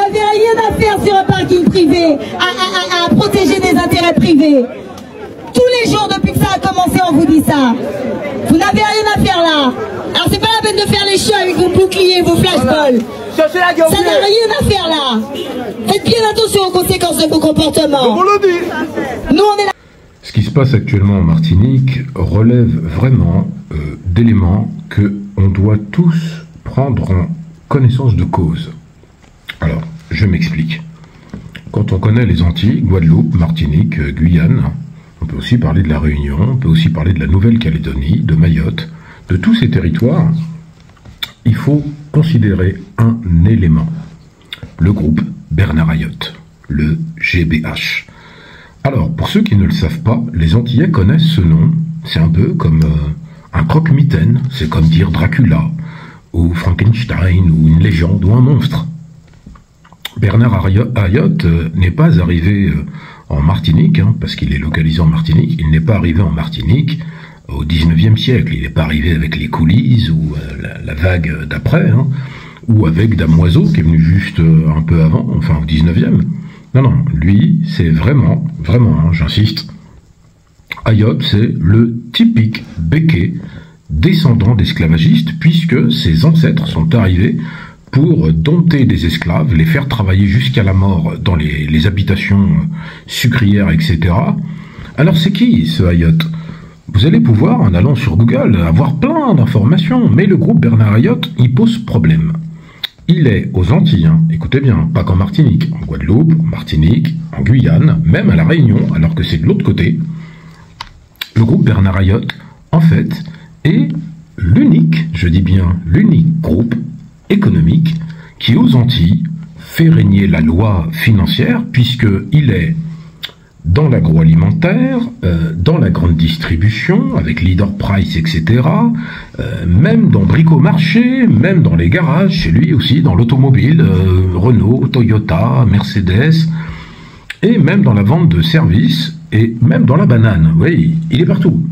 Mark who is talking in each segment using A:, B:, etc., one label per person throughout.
A: n'avez rien à faire sur un parking privé, à protéger des intérêts privés. Tous les jours depuis que ça a commencé, on vous dit ça. Vous n'avez rien à faire là. Alors c'est pas la peine de faire les chats avec vos boucliers, vos flashballs. Ça n'a rien à faire là. Faites bien attention aux conséquences de vos comportements. Nous on est là.
B: Ce qui se passe actuellement en Martinique relève vraiment d'éléments que on doit tous prendre en connaissance de cause. Alors, je m'explique. Quand on connaît les Antilles, Guadeloupe, Martinique, Guyane, on peut aussi parler de la Réunion, on peut aussi parler de la Nouvelle-Calédonie, de Mayotte, de tous ces territoires, il faut considérer un élément. Le groupe Bernard Ayotte, le GBH. Alors, pour ceux qui ne le savent pas, les Antillais connaissent ce nom. C'est un peu comme un croque-mitaine, c'est comme dire Dracula, ou Frankenstein, ou une légende, ou un monstre. Bernard Ayotte n'est pas arrivé en Martinique, parce qu'il est localisé en Martinique, il n'est pas arrivé en Martinique au 19e siècle, il n'est pas arrivé avec les coulisses, ou la vague d'après, ou avec Damoiseau, qui est venu juste un peu avant, enfin au 19e. Non, non, lui, c'est vraiment, j'insiste, Ayotte, c'est le typique béquet descendant d'esclavagistes, puisque ses ancêtres sont arrivés pour dompter des esclaves, les faire travailler jusqu'à la mort dans les habitations sucrières, etc. Alors c'est qui, ce Ayotte? Vous allez pouvoir, en allant sur Google, avoir plein d'informations, mais le groupe Bernard Ayotte, il pose problème. Il est aux Antilles, écoutez bien, pas qu'en Martinique, en Guadeloupe, en Martinique, en Guyane, même à La Réunion, alors que c'est de l'autre côté. Le groupe Bernard Ayotte, en fait, est l'unique, je dis bien l'unique groupe économique qui, aux Antilles, fait régner la loi financière, puisqu'il est dans l'agroalimentaire, dans la grande distribution, avec Leader Price, etc., même dans Bricomarché, même dans les garages, chez lui aussi, dans l'automobile, Renault, Toyota, Mercedes, et même dans la vente de services, et même dans la banane. Oui, il est partout.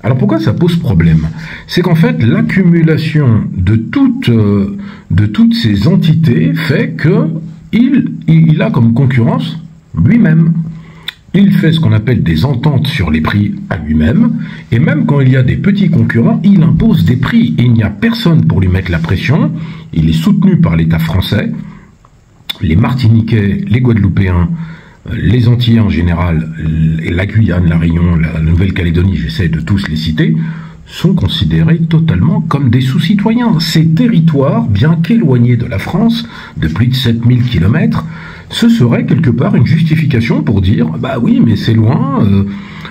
B: Alors pourquoi ça pose problème? C'est qu'en fait, l'accumulation de toutes ces entités fait qu'il a comme concurrence lui-même. Il fait ce qu'on appelle des ententes sur les prix à lui-même, et même quand il y a des petits concurrents, il impose des prix, et il n'y a personne pour lui mettre la pression. Il est soutenu par l'État français. Les Martiniquais, les Guadeloupéens, les Antillais en général, la Guyane, la Réunion, la Nouvelle-Calédonie, j'essaie de tous les citer, sont considérés totalement comme des sous-citoyens. Ces territoires, bien qu'éloignés de la France, de plus de 7000 km, ce serait quelque part une justification pour dire « bah oui, mais c'est loin,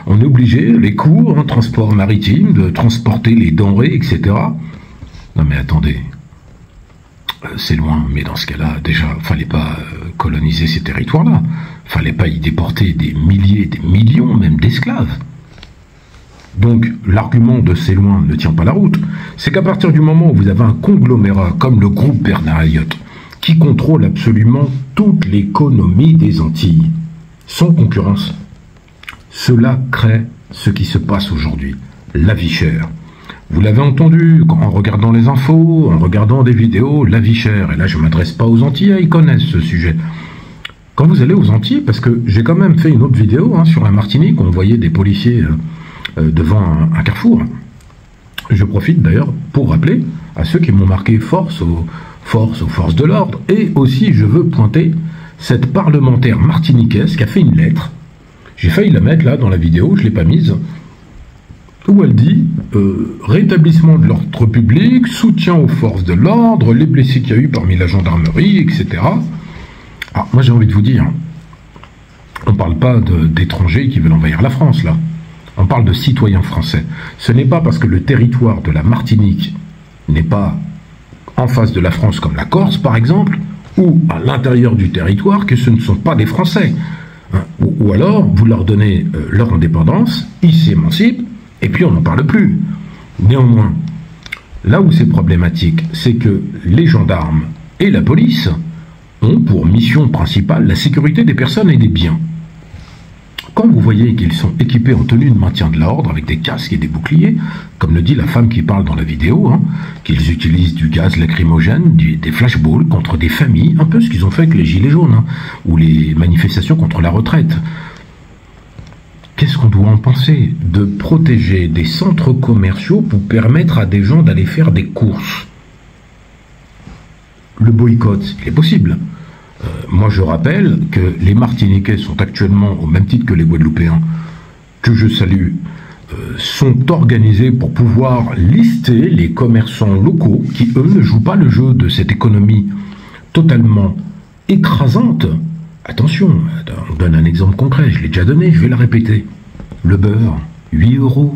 B: on est obligé, les coûts, transport maritime, de transporter les denrées, etc. » Non mais attendez, c'est loin, mais dans ce cas-là, déjà, fallait pas coloniser ces territoires-là, fallait pas y déporter des milliers, des millions même d'esclaves. Donc l'argument de c'est loin ne tient pas la route. C'est qu'à partir du moment où vous avez un conglomérat comme le groupe Bernard Ayotte, qui contrôle absolument toute l'économie des Antilles, sans concurrence, cela crée ce qui se passe aujourd'hui, la vie chère. Vous l'avez entendu en regardant les infos, en regardant des vidéos, la vie chère. Et là, je ne m'adresse pas aux Antillais, ils connaissent ce sujet. Quand vous allez aux Antilles, parce que j'ai quand même fait une autre vidéo sur la Martinique, où on voyait des policiers devant un carrefour. Je profite d'ailleurs pour rappeler à ceux qui m'ont marqué force aux forces de l'ordre, et aussi je veux pointer cette parlementaire martiniquaise qui a fait une lettre, j'ai failli la mettre là dans la vidéo, je ne l'ai pas mise, où elle dit rétablissement de l'ordre public, soutien aux forces de l'ordre, les blessés qu'il y a eu parmi la gendarmerie, etc. Alors moi j'ai envie de vous dire, on ne parle pas d'étrangers qui veulent envahir la France là, on parle de citoyens français. Ce n'est pas parce que le territoire de la Martinique n'est pas en face de la France comme la Corse par exemple, ou à l'intérieur du territoire, que ce ne sont pas des Français. Ou alors vous leur donnez leur indépendance, ils s'émancipent, et puis on n'en parle plus. Néanmoins, là où c'est problématique, c'est que les gendarmes et la police ont pour mission principale la sécurité des personnes et des biens. Quand vous voyez qu'ils sont équipés en tenue de maintien de l'ordre, avec des casques et des boucliers, comme le dit la femme qui parle dans la vidéo, hein, qu'ils utilisent du gaz lacrymogène, des flashballs contre des familles, un peu ce qu'ils ont fait avec les gilets jaunes, hein, ou les manifestations contre la retraite. Qu'est-ce qu'on doit en penser de protéger des centres commerciaux pour permettre à des gens d'aller faire des courses? Le boycott, il est possible. Moi, je rappelle que les Martiniquais sont actuellement, au même titre que les Guadeloupéens, que je salue, sont organisés pour pouvoir lister les commerçants locaux qui, eux, ne jouent pas le jeu de cette économie totalement écrasante. Attention, on donne un exemple concret, je l'ai déjà donné, je vais le répéter. Le beurre, 8 €.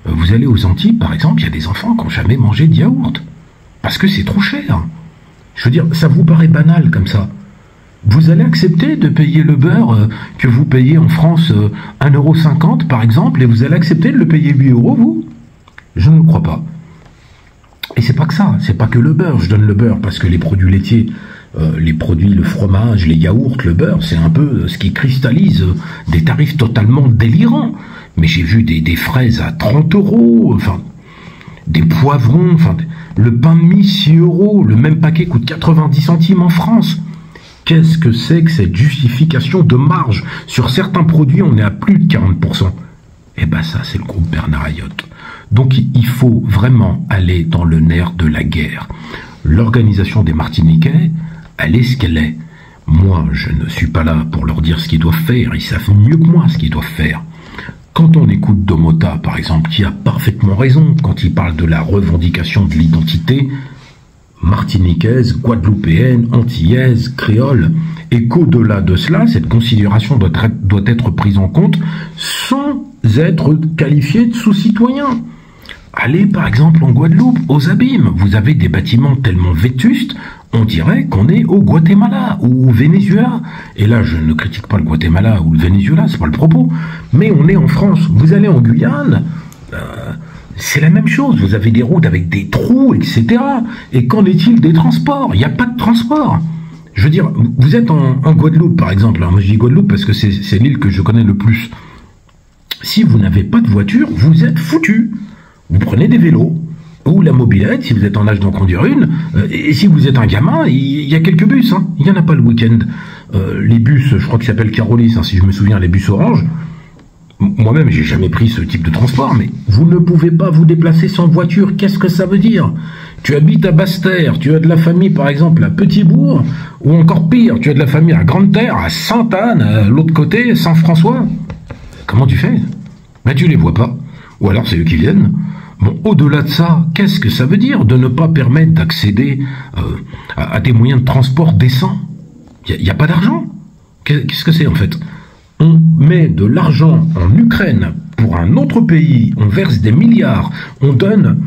B: Vous allez aux Antilles, par exemple, il y a des enfants qui n'ont jamais mangé de yaourt. Parce que c'est trop cher. Je veux dire, ça vous paraît banal comme ça. Vous allez accepter de payer le beurre que vous payez en France 1,50 € par exemple, et vous allez accepter de le payer 8 €, vous? Je ne le crois pas. Et c'est pas que ça, c'est pas que le beurre. Je donne le beurre parce que les produits laitiers, les produits, le fromage, les yaourts, le beurre, c'est un peu ce qui cristallise des tarifs totalement délirants. Mais j'ai vu des fraises à 30 €, enfin, des poivrons, enfin, le pain de mie 6 €, le même paquet coûte 90 centimes en France. Qu'est-ce que c'est que cette justification de marge? Sur certains produits, on est à plus de 40%. Eh ben ça, c'est le groupe Bernard Ayotte. Donc il faut vraiment aller dans le nerf de la guerre. L'organisation des Martiniquais, elle est ce qu'elle est. Moi, je ne suis pas là pour leur dire ce qu'ils doivent faire. Ils savent mieux que moi ce qu'ils doivent faire. Quand on écoute Domota, par exemple, qui a parfaitement raison quand il parle de la revendication de l'identité martiniquaise, guadeloupéenne, antillaise, créole, et qu'au-delà de cela, cette considération doit être prise en compte sans être qualifiée de sous-citoyen. Allez par exemple en Guadeloupe, aux Abîmes, vous avez des bâtiments tellement vétustes, on dirait qu'on est au Guatemala ou au Venezuela. Et là, je ne critique pas le Guatemala ou le Venezuela, c'est pas le propos, mais on est en France. Vous allez en Guyane, c'est la même chose, vous avez des routes avec des trous, etc. Et qu'en est-il des transports? Il n'y a pas de transport. Je veux dire, vous êtes en Guadeloupe, par exemple. Alors moi, je dis Guadeloupe parce que c'est l'île que je connais le plus. Si vous n'avez pas de voiture, vous êtes foutu. Vous prenez des vélos, ou la mobilette, si vous êtes en âge d'en conduire une. Et si vous êtes un gamin, il y a quelques bus. Hein. Il n'y en a pas le week-end. Les bus, je crois qu'ils s'appellent Carolis, hein, si je me souviens, les bus orange. Moi-même, j'ai jamais pris ce type de transport, mais vous ne pouvez pas vous déplacer sans voiture. Qu'est-ce que ça veut dire? Tu habites à Basse-Terre, tu as de la famille, par exemple, à Petit-Bourg, ou encore pire, tu as de la famille à Grande-Terre, à Sainte-Anne, à l'autre côté, Saint-François. Comment tu fais? Ben, tu les vois pas. Ou alors, c'est eux qui viennent. Bon, au-delà de ça, qu'est-ce que ça veut dire de ne pas permettre d'accéder à des moyens de transport décents? Il n'y a pas d'argent. Qu'est-ce que c'est, en fait? On met de l'argent en Ukraine pour un autre pays, on verse des milliards, on donne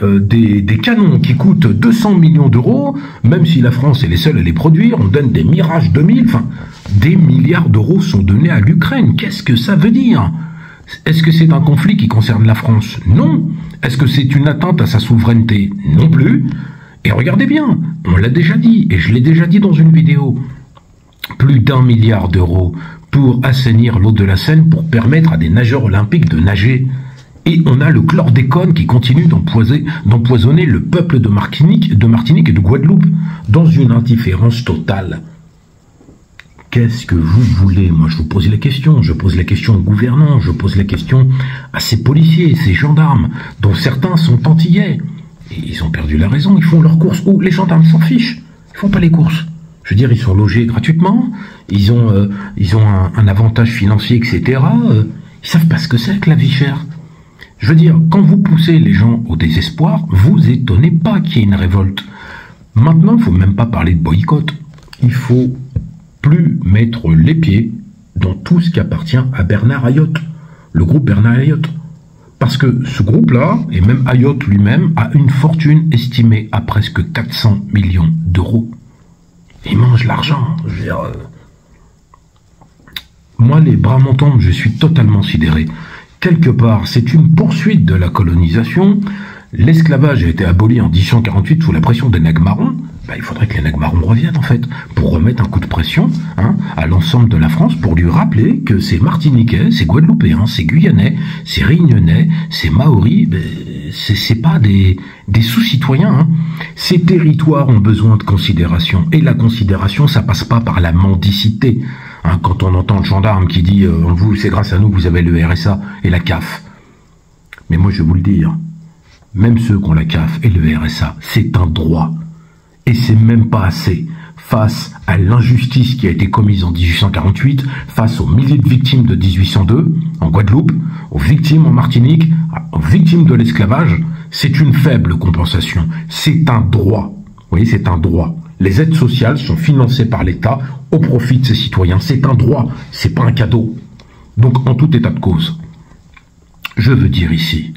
B: des canons qui coûtent 200 millions d'euros, même si la France est les seuls à les produire, on donne des Mirage 2000, enfin, des milliards d'euros sont donnés à l'Ukraine. Qu'est-ce que ça veut dire? Est-ce que c'est un conflit qui concerne la France? Non. Est-ce que c'est une atteinte à sa souveraineté? Non plus. Et regardez bien, on l'a déjà dit, et je l'ai déjà dit dans une vidéo, plus d'1 milliard d'euros pour assainir l'eau de la Seine, pour permettre à des nageurs olympiques de nager. Et on a le chlordécone qui continue d'empoisonner le peuple de Martinique et de Guadeloupe, dans une indifférence totale. Qu'est-ce que vous voulez? Moi, je vous pose la question. Je pose la question aux gouvernants, je pose la question à ces policiers, ces gendarmes, dont certains sont antillais. Et ils ont perdu la raison, ils font leurs courses. Ou les gendarmes s'en fichent, ils font pas les courses. Je veux dire, ils sont logés gratuitement, ils ont un avantage financier, etc. Ils savent pas ce que c'est que la vie chère. Je veux dire, quand vous poussez les gens au désespoir, vous étonnez pas qu'il y ait une révolte. Maintenant, il ne faut même pas parler de boycott. Il faut plus mettre les pieds dans tout ce qui appartient à Bernard Ayotte, le groupe Bernard Ayotte. Parce que ce groupe-là, et même Ayotte lui-même, a une fortune estimée à presque 400 millions d'euros. Il mange l'argent. Je veux dire, moi, les bras m'en tombent, je suis totalement sidéré. Quelque part, c'est une poursuite de la colonisation. L'esclavage a été aboli en 1848 sous la pression des nègres marrons. bah, il faudrait que les nègres marrons reviennent, en fait, pour remettre un coup de pression à l'ensemble de la France, pour lui rappeler que c'est Martiniquais, c'est Guadeloupéens, c'est Guyanais, c'est Réunionnais, c'est Maoris, c'est pas des sous-citoyens. Ces territoires ont besoin de considération, et la considération, ça passe pas par la mendicité. Quand on entend le gendarme qui dit vous, c'est grâce à nous que vous avez le RSA et la CAF. Mais moi, je vais vous le dire, même ceux qui ont la CAF et le RSA, c'est un droit. Et c'est même pas assez face à l'injustice qui a été commise en 1848, face aux milliers de victimes de 1802 en Guadeloupe, aux victimes en Martinique, aux victimes de l'esclavage. C'est une faible compensation. C'est un droit. Vous voyez, c'est un droit. Les aides sociales sont financées par l'État au profit de ses citoyens. C'est un droit, c'est pas un cadeau. Donc, en tout état de cause, je veux dire ici,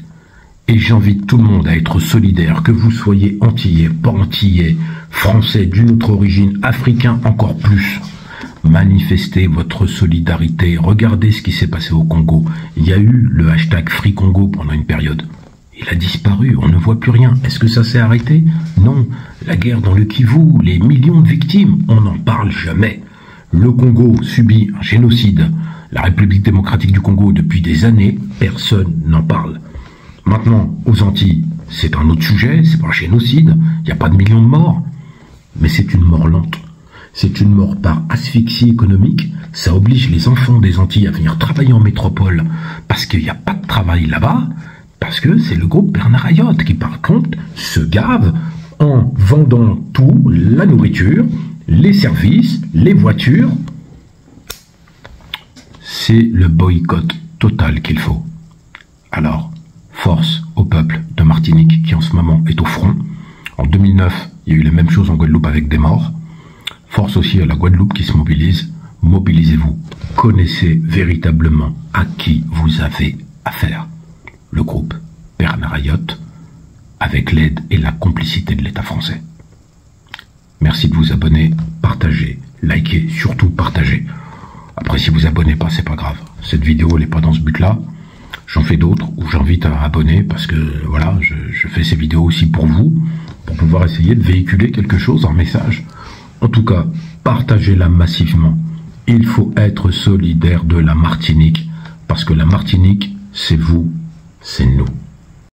B: et j'invite tout le monde à être solidaire, que vous soyez antillais, pas antillais, français, d'une autre origine, africain encore plus. Manifestez votre solidarité. Regardez ce qui s'est passé au Congo. Il y a eu le hashtag Free Congo pendant une période. Il a disparu, on ne voit plus rien. Est-ce que ça s'est arrêté? Non. La guerre dans le Kivu, les millions de victimes, on n'en parle jamais. Le Congo subit un génocide. La République démocratique du Congo, depuis des années, personne n'en parle. Maintenant, aux Antilles, c'est un autre sujet, c'est pas un génocide, il n'y a pas de millions de morts, mais c'est une mort lente. C'est une mort par asphyxie économique, ça oblige les enfants des Antilles à venir travailler en métropole, parce qu'il n'y a pas de travail là-bas, parce que c'est le groupe Bernard Ayotte qui, par contre, se gave en vendant tout, la nourriture, les services, les voitures. C'est le boycott total qu'il faut. Alors, force au peuple de Martinique qui en ce moment est au front. En 2009, il y a eu la même chose en Guadeloupe avec des morts. Force aussi à la Guadeloupe qui se mobilise. Mobilisez-vous. Connaissez véritablement à qui vous avez affaire. Le groupe Bernard Ayotte, avec l'aide et la complicité de l'État français. Merci de vous abonner, partagez, likez, surtout partagez. Après, si vous abonnez pas, c'est pas grave. Cette vidéo, elle n'est pas dans ce but-là. J'en fais d'autres où j'invite à abonner parce que voilà, je fais ces vidéos aussi pour vous, pour pouvoir essayer de véhiculer quelque chose, un message. En tout cas, partagez-la massivement. Il faut être solidaire de la Martinique parce que la Martinique, c'est vous, c'est nous.